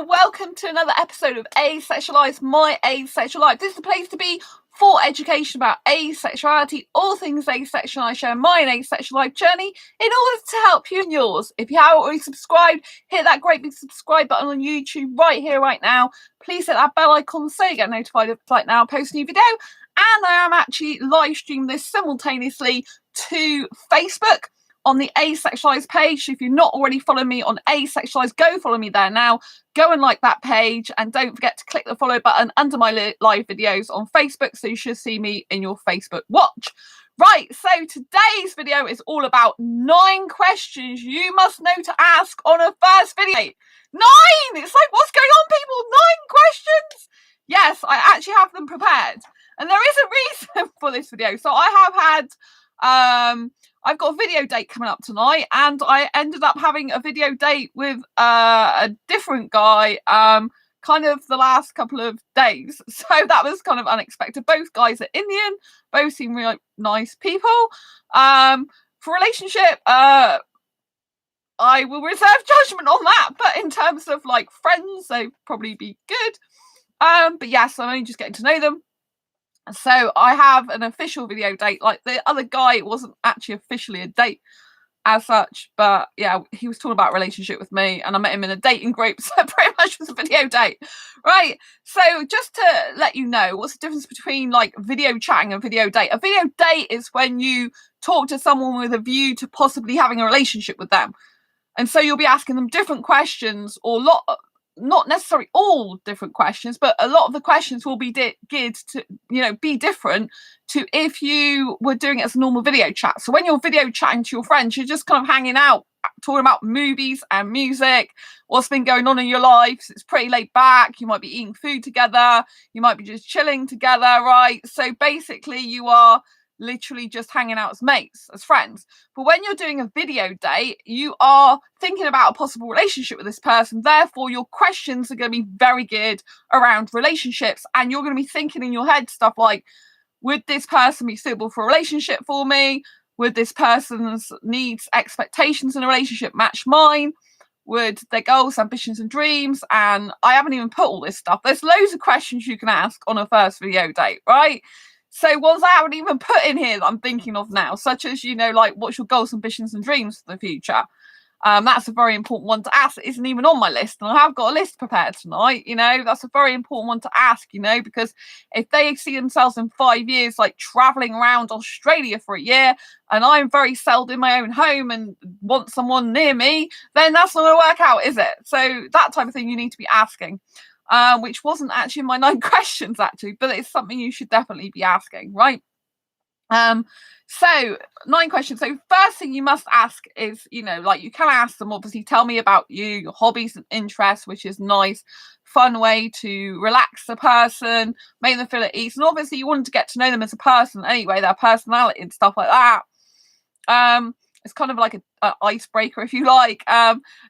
welcome to another episode of Asexualized, my asexual life. This is the place to be for education about asexuality, all things asexual. I share my asexual life journey in order to help you and yours. If you haven't already subscribed, hit that great big subscribe button on YouTube right here, right now. Please hit that bell icon so you get notified of right now I post a new video. And I am actually live streaming this simultaneously to Facebook on the Asexualized page. So if you're not already following me on Asexualized, go follow me there now. Go and like that page, and don't forget to click the follow button under my live videos on Facebook, so you should see me in your Facebook watch. Right, so today's video is all about 9 questions you must know to ask on a first video. 9! It's like, what's going on, people? 9 questions? Yes, I actually have them prepared. And there is a reason for this video. So I have had I've got a video date coming up tonight, and I ended up having a video date with a different guy kind of the last couple of days. So that was kind of unexpected. Both guys are Indian, both seem really nice people. For relationship, I will reserve judgment on that, but in terms of like friends, they'd probably be good. But yes, I'm only just getting to know them. So I have an official video date. Like the other guy, it wasn't actually officially a date as such, but yeah, he was talking about a relationship with me, and I met him in a dating group, so pretty much was a video date. Right, so just to let you know, what's the difference between like video chatting and video date? A video date is when you talk to someone with a view to possibly having a relationship with them, and so you'll be asking them different questions, or not necessarily all different questions, but a lot of the questions will be geared to, be different to if you were doing it as a normal video chat. So when you're video chatting to your friends, you're just kind of hanging out, talking about movies and music, what's been going on in your lives. It's pretty laid back. You might be eating food together. You might be just chilling together, right? So basically you are literally just hanging out as mates, as friends. But when you're doing a video date, you are thinking about a possible relationship with this person. Therefore, your questions are going to be very geared around relationships, and you're going to be thinking in your head stuff like, would this person be suitable for a relationship for me? Would this person's needs, expectations in a relationship match mine? Would their goals, ambitions and dreams? And I haven't even put all this stuff. There's loads of questions you can ask on a first video date, right? So ones I haven't even put in here that I'm thinking of now, such as, like, what's your goals, ambitions and dreams for the future? That's a very important one to ask. It isn't even on my list, and I have got a list prepared tonight. That's a very important one to ask, because if they see themselves in 5 years like traveling around Australia for a year, and I'm very settled in my own home and want someone near me, then that's not going to work out, is it? So that type of thing you need to be asking. Which wasn't actually my 9 questions, actually, but it's something you should definitely be asking, right? So 9 questions. So first thing you must ask is, you can ask them, obviously, tell me about you, your hobbies and interests, which is nice, fun way to relax the person, make them feel at ease. And obviously you want to get to know them as a person anyway, their personality and stuff like that. It's kind of like an icebreaker, if you like.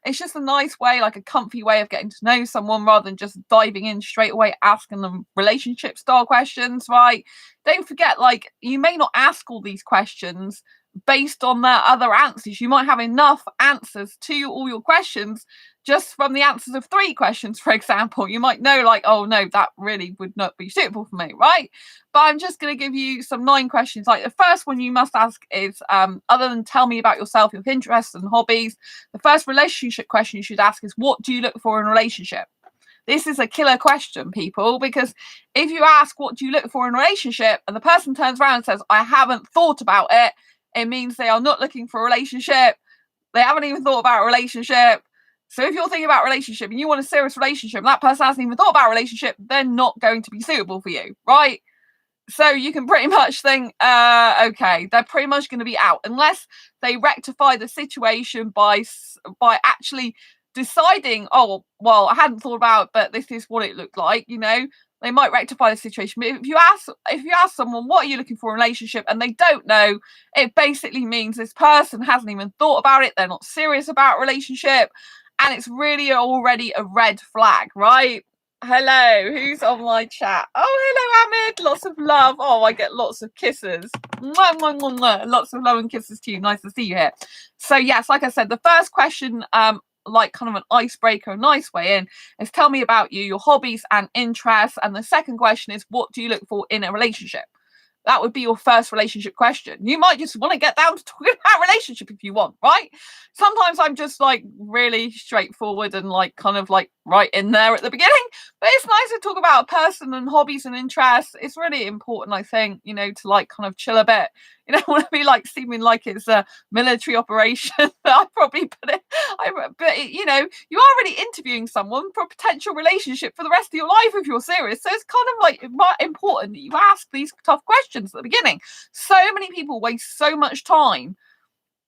It's just a nice way, like a comfy way of getting to know someone rather than just diving in straight away, asking them relationship style questions, right? Don't forget, like, you may not ask all these questions based on their other answers. You might have enough answers to all your questions just from the answers of 3 questions, for example. You might know, like, oh no, that really would not be suitable for me, right? But I'm just going to give you some 9 questions. Like, the first one you must ask is, other than tell me about yourself, your interests and hobbies, the first relationship question you should ask is, what do you look for in a relationship? This is a killer question, people, because if you ask, what do you look for in a relationship, and the person turns around and says, I haven't thought about it, it means they are not looking for a relationship. They haven't even thought about a relationship. So if you're thinking about a relationship and you want a serious relationship and that person hasn't even thought about a relationship, they're not going to be suitable for you, right? So you can pretty much think, okay, they're pretty much going to be out unless they rectify the situation by actually deciding, oh, well, I hadn't thought about it, but this is what it looked like, They might rectify the situation. But if you ask someone, what are you looking for in a relationship, and they don't know, it basically means this person hasn't even thought about it. They're not serious about a relationship. And it's really already a red flag, right? Hello, who's on my chat? Oh, hello, Ahmed. Lots of love. Oh, I get lots of kisses. Mwah, mwah, mwah, mwah. Lots of love and kisses to you. Nice to see you here. So, yes, like I said, the first question like kind of an icebreaker, a nice way in, is tell me about you, your hobbies and interests. And the second question is, what do you look for in a relationship? That would be your first relationship question. You might just want to get down to talking about relationship if you want, right? Sometimes I'm just like really straightforward and like kind of like right in there at the beginning. But it's nice to talk about a person and hobbies and interests. It's really important, I think, you know, to like kind of chill a bit. You don't want to be like seeming like it's a military operation. I probably put it, but you know, you are really interviewing someone for a potential relationship for the rest of your life if you're serious. So it's kind of like important that you ask these tough questions at the beginning. So many people waste so much time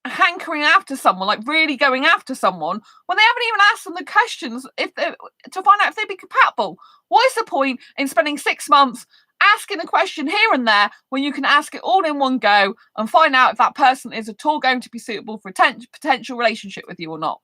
hankering after someone, like really going after someone, when they haven't even asked them the questions to find out if they'd be compatible. What is the point in spending 6 months asking a question here and there when you can ask it all in one go and find out if that person is at all going to be suitable for a potential relationship with you or not?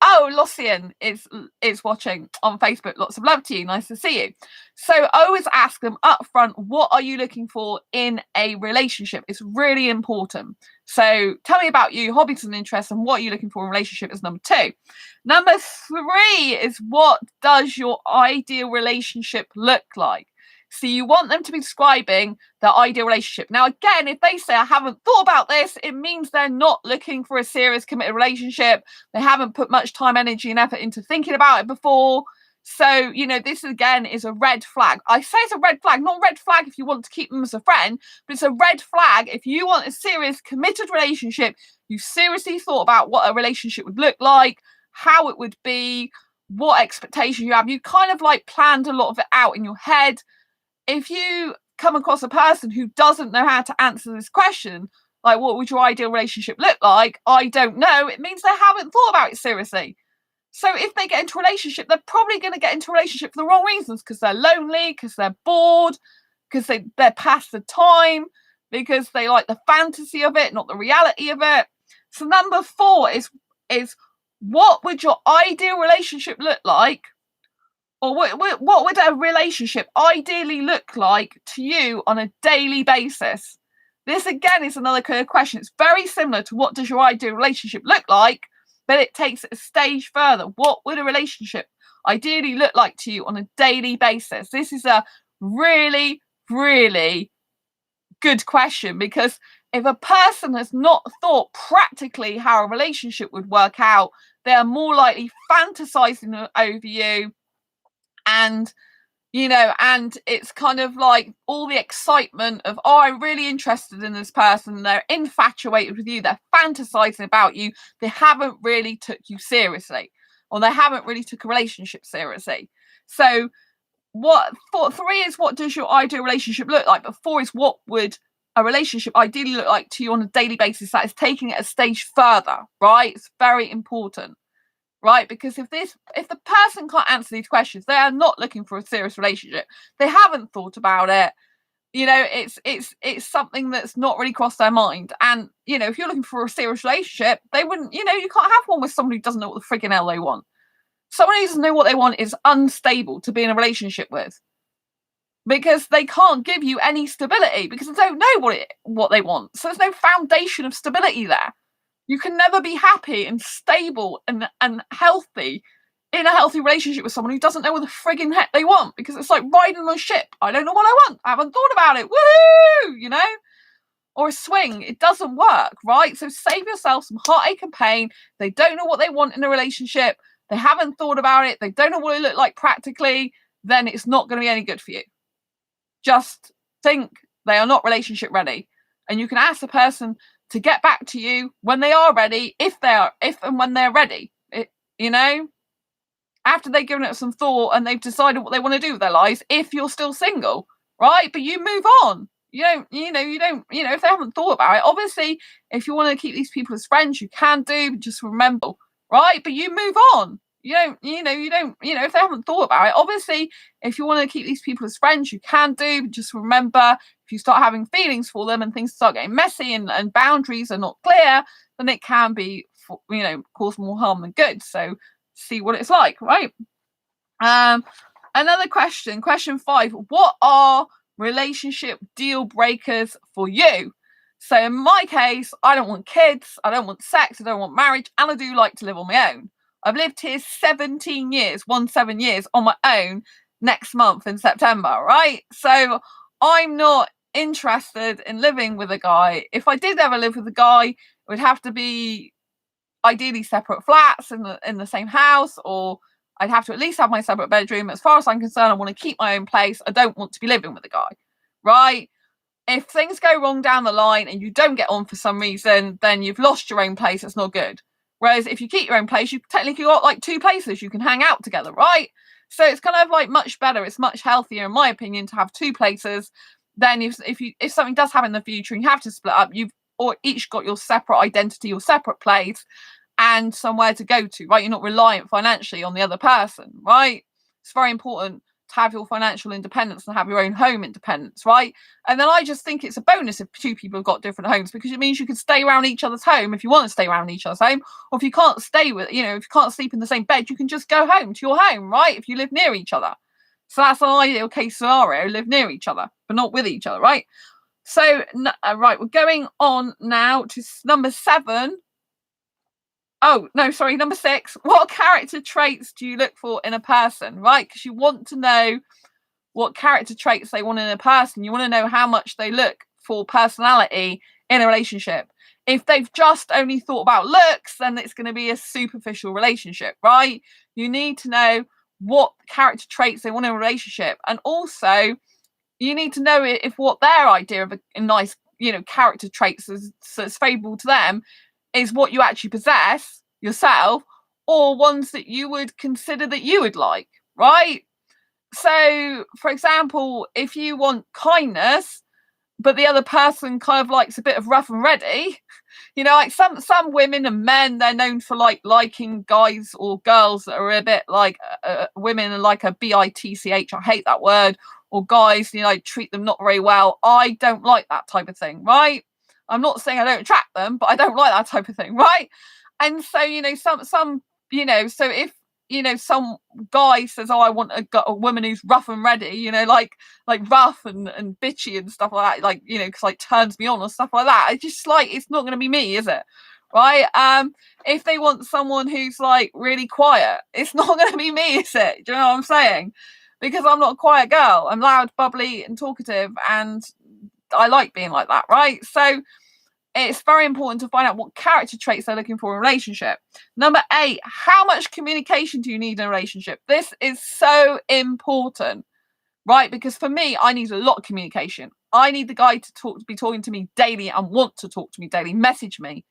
Oh, Lucian is watching on Facebook. Lots of love to you. Nice to see you. So always ask them up front, what are you looking for in a relationship? It's really important. So tell me about you, hobbies and interests, and what are you looking for in a relationship is number 2. Number 3 is, what does your ideal relationship look like? So you want them to be describing their ideal relationship. Now, again, if they say, I haven't thought about this, it means they're not looking for a serious committed relationship. They haven't put much time, energy, and effort into thinking about it before. So, you know, this again is a red flag. I say it's a red flag, not a red flag if you want to keep them as a friend, but it's a red flag if you want a serious committed relationship. You seriously thought about what a relationship would look like, how it would be, what expectations you have. You kind of like planned a lot of it out in your head. If you come across a person who doesn't know how to answer this question, like what would your ideal relationship look like? I don't know. It means they haven't thought about it seriously. So if they get into a relationship, they're probably going to get into a relationship for the wrong reasons, because they're lonely, because they're bored, because they're past the time, because they like the fantasy of it, not the reality of it. So number 4 is what would your ideal relationship look like? Or what would a relationship ideally look like to you on a daily basis? This again is another clear question. It's very similar to what does your ideal relationship look like, but it takes it a stage further. What would a relationship ideally look like to you on a daily basis? This is a really, really good question, because if a person has not thought practically how a relationship would work out, they are more likely fantasizing over you. And you know, and it's kind of like all the excitement of, oh, I'm really interested in this person, they're infatuated with you, they're fantasizing about you, they haven't really took you seriously, or they haven't really took a relationship seriously. So what for 3 is, what does your ideal relationship look like? But 4 is, what would a relationship ideally look like to you on a daily basis? That is taking it a stage further, right? It's very important. Right, because if the person can't answer these questions, they are not looking for a serious relationship. They haven't thought about it. You know, it's something that's not really crossed their mind. And you know, if you're looking for a serious relationship, they wouldn't. You know, you can't have one with someone who doesn't know what the friggin' hell they want. Someone who doesn't know what they want is unstable to be in a relationship with, because they can't give you any stability, because they don't know what they want. So there's no foundation of stability there. You can never be happy and stable and healthy in a healthy relationship with someone who doesn't know what the friggin' heck they want, because it's like riding on a ship. I don't know what I want. I haven't thought about it. Woohoo! You know? Or a swing. It doesn't work, right? So save yourself some heartache and pain. They don't know what they want in a relationship. They haven't thought about it. They don't know what it look like practically. Then it's not going to be any good for you. Just think they are not relationship ready. And you can ask the person to get back to you when they are ready, if and when they're ready. You know, after they've given it some thought and they've decided what they want to do with their lives, if you're still single, right? But you move on. You don't, if they haven't thought about it, obviously, if you want to keep these people as friends, you can do, but just remember, right? But you move on. If they haven't thought about it, obviously, if you want to keep these people as friends, you can do, but just remember, if you start having feelings for them and things start getting messy and boundaries are not clear, then it can be, cause more harm than good. So see what it's like, right? Another question 5, what are relationship deal breakers for you? So in my case, I don't want kids, I don't want sex, I don't want marriage, and I do like to live on my own. I've lived here 17 years, 7 years on my own next month in September, right? So I'm not interested in living with a guy. If I did ever live with a guy, it would have to be ideally separate flats in the same house, or I'd have to at least have my separate bedroom. As far as I'm concerned, I want to keep my own place. I don't want to be living with a guy, right? If things go wrong down the line and you don't get on for some reason, then you've lost your own place. It's not good. Whereas if you keep your own place, you've technically got like 2 places you can hang out together, right? So it's kind of like much better. It's much healthier, in my opinion, to have 2 places. Then if something does happen in the future and you have to split up, you've or each got your separate identity, your separate place, and somewhere to go to, right? You're not reliant financially on the other person, right? It's very important to have your financial independence and have your own home independence, right? And then I just think it's a bonus if 2 people have got different homes, because it means you can stay around each other's home if you want to stay around each other's home, or if you can't stay with, if you can't sleep in the same bed, you can just go home to your home, right? If you live near each other. So that's an ideal case scenario, live near each other, but not with each other, right? So, right, we're going on now to number 7. Oh, no, sorry, number 6. What character traits do you look for in a person, right? Because you want to know what character traits they want in a person. You want to know how much they look for personality in a relationship. If they've just only thought about looks, then it's going to be a superficial relationship, right? You need to know what character traits they want in a relationship. And also, you need to know if what their idea of a nice, character traits that's favourable to them is what you actually possess yourself, or ones that you would consider that you would like, right? So, for example, if you want kindness, but the other person kind of likes a bit of rough and ready, like some women and men, they're known for liking guys or girls that are a bit like women are like a bitch. I hate that word. Or guys, treat them not very well. I don't like that type of thing, right? I'm not saying I don't attract them, but I don't like that type of thing, right? And so, some so if some guy says, "Oh, I want a woman who's rough and ready," like rough and bitchy and stuff like that, because turns me on or stuff like that. It's just it's not going to be me, is it? Right? If they want someone who's really quiet, it's not going to be me, is it? Do you know what I'm saying? Because I'm not a quiet girl. I'm loud, bubbly, and talkative, and I like being like that, right? So it's very important to find out what character traits they're looking for in a relationship. Number 8, how much communication do you need in a relationship? This is so important, right? Because for me, I need a lot of communication. I need the guy to be talking to me daily and want to talk to me daily, message me.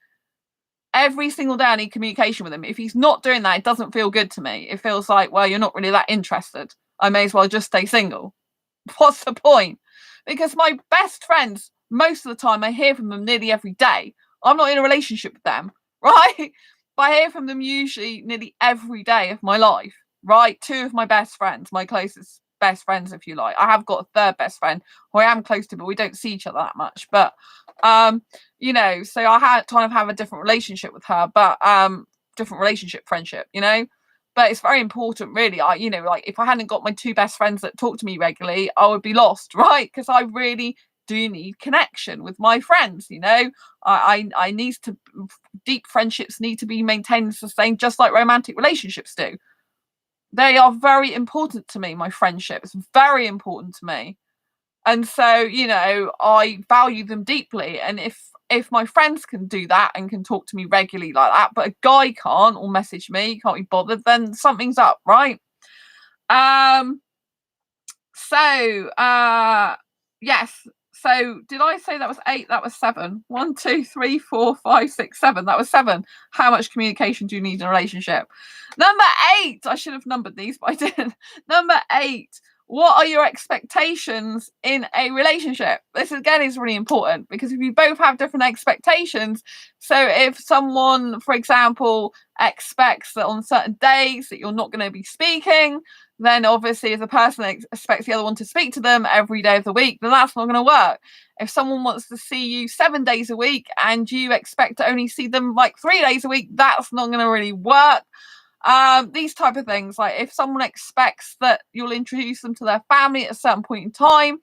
Every single day I need communication with him. If he's not doing that, it doesn't feel good to me. It feels like, well, you're not really that interested. I may as well just stay single. What's the point? Because my best friends, most of the time, I hear from them nearly every day. I'm not in a relationship with them, right? But I hear from them usually nearly every day of my life, right? 2 of my best friends, my closest best friends, if you like. I have got a third best friend who I am close to, but we don't see each other that much. But, so I had kind of have a different relationship with her, but different relationship, friendship, But it's very important, really. If I hadn't got my 2 best friends that talk to me regularly, I would be lost, right? Because I really do need connection with my friends. I need to. Deep friendships need to be maintained and sustained, just like romantic relationships do. They are very important to me. My friendships, very important to me, and so I value them deeply. And if my friends can do that and can talk to me regularly like that, but a guy can't, or message me, can't be bothered, then something's up, right? Yes. So did I say that was 8? That was 7. 1, 2, 3, 4, 5, 6, 7. That was 7. How much communication do you need in a relationship? Number 8. I should have numbered these, but I didn't. Number 8. What are your expectations in a relationship? This again is really important, because if you both have different expectations, so if someone, for example, expects that on certain days that you're not going to be speaking, then obviously if a person expects the other one to speak to them every day of the week, then that's not going to work. If someone wants to see you 7 days a week and you expect to only see them 3 days a week, that's not going to really work. These type of things, like if someone expects that you'll introduce them to their family at a certain point in time,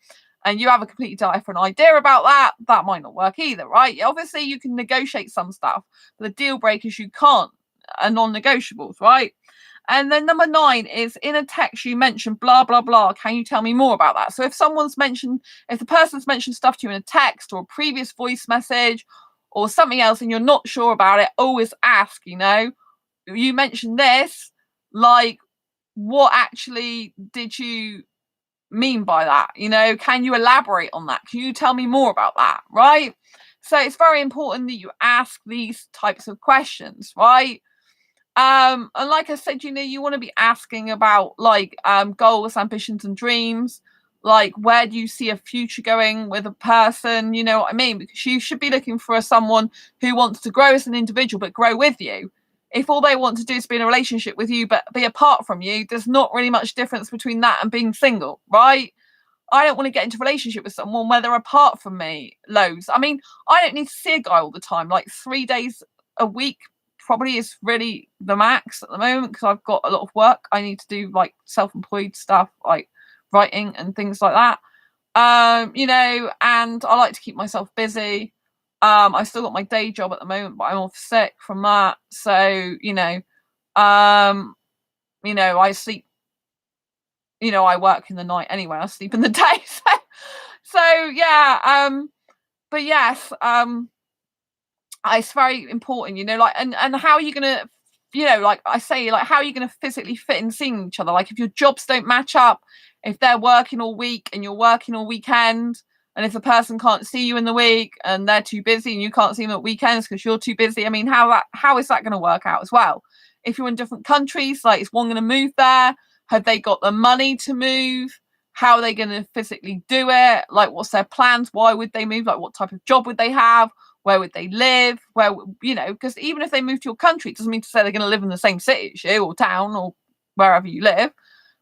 and you have a completely different idea about that, that might not work either, right? Obviously, you can negotiate some stuff, but the deal breakers you can't, are non-negotiables, right? And then number 9 is, in a text you mentioned blah blah blah. Can you tell me more about that? So if the person's mentioned stuff to you in a text or a previous voice message or something else, and you're not sure about it, always ask. You mentioned this, like, what actually did you mean by that? Can you elaborate on that? Can you tell me more about that? Right? So it's very important that you ask these types of questions, right? And like I said, you want to be asking about goals, ambitions, and dreams. Like, where do you see a future going with a person? You know what I mean? Because you should be looking for someone who wants to grow as an individual, but grow with you. If all they want to do is be in a relationship with you, but be apart from you, there's not really much difference between that and being single, right? I don't want to get into a relationship with someone where they're apart from me loads. I mean, I don't need to see a guy all the time. Like 3 days a week probably is really the max at the moment, because I've got a lot of work. I need to do like self-employed stuff, like writing and things like that. And I like to keep myself busy. I still got my day job at the moment, but I'm off sick from that. So, I sleep, I work in the night anyway. I sleep in the day. So yeah, but yes, it's very important, and how are you gonna, like I say, like, how are you gonna physically fit in seeing each other? Like, if your jobs don't match up, if they're working all week and you're working all weekend, and if the person can't see you in the week and they're too busy and you can't see them at weekends because you're too busy, I mean, how is that going to work out as well? If you're in different countries, like, is one going to move there? Have they got the money to move? How are they going to physically do it? Like, what's their plans? Why would they move? Like, what type of job would they have? Where would they live? Because even if they move to your country, it doesn't mean to say they're going to live in the same city as you or town or wherever you live,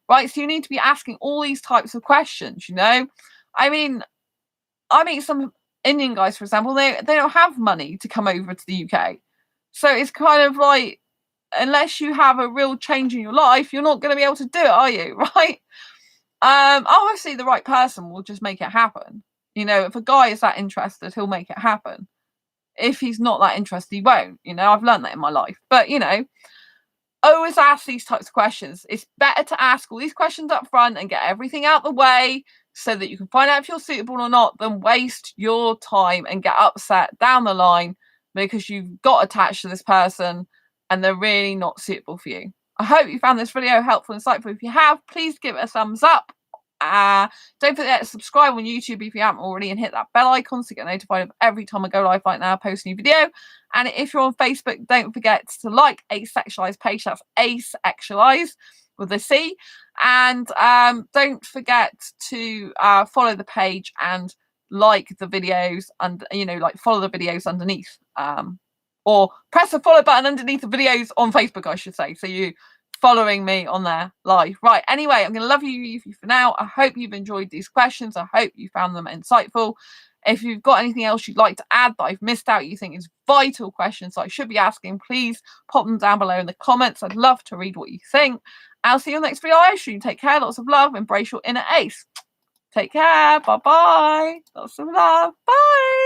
right? So you need to be asking all these types of questions, I mean, I meet some Indian guys, for example, they don't have money to come over to the UK. So it's kind of like, unless you have a real change in your life, you're not going to be able to do it, are you? Right? Obviously the right person will just make it happen. If a guy is that interested, he'll make it happen. If he's not that interested, he won't. I've learned that in my life. But always ask these types of questions. It's better to ask all these questions up front and get everything out the way so that you can find out if you're suitable or not, than waste your time and get upset down the line because you've got attached to this person and they're really not suitable for you. I hope you found this video helpful and insightful. If you have, please give it a thumbs up. Don't forget to subscribe on YouTube if you haven't already, and hit that bell icon to get notified of every time I go live like now, post a new video. And if you're on Facebook, don't forget to like Asexualize page. That's Asexualize with a C. And don't forget to follow the page and like the videos, and follow the videos underneath, or press the follow button underneath the videos on Facebook, I should say, so you following me on there live. Right, anyway, I'm going to love you for now. I hope you've enjoyed these questions. I hope you found them insightful. If you've got anything else you'd like to add that I've missed out, you think is vital questions that I should be asking, please pop them down below in the comments. I'd love to read what you think. I'll see you in the next video. I assure you take care, lots of love, embrace your inner ace. Take care, bye bye, lots of love, bye.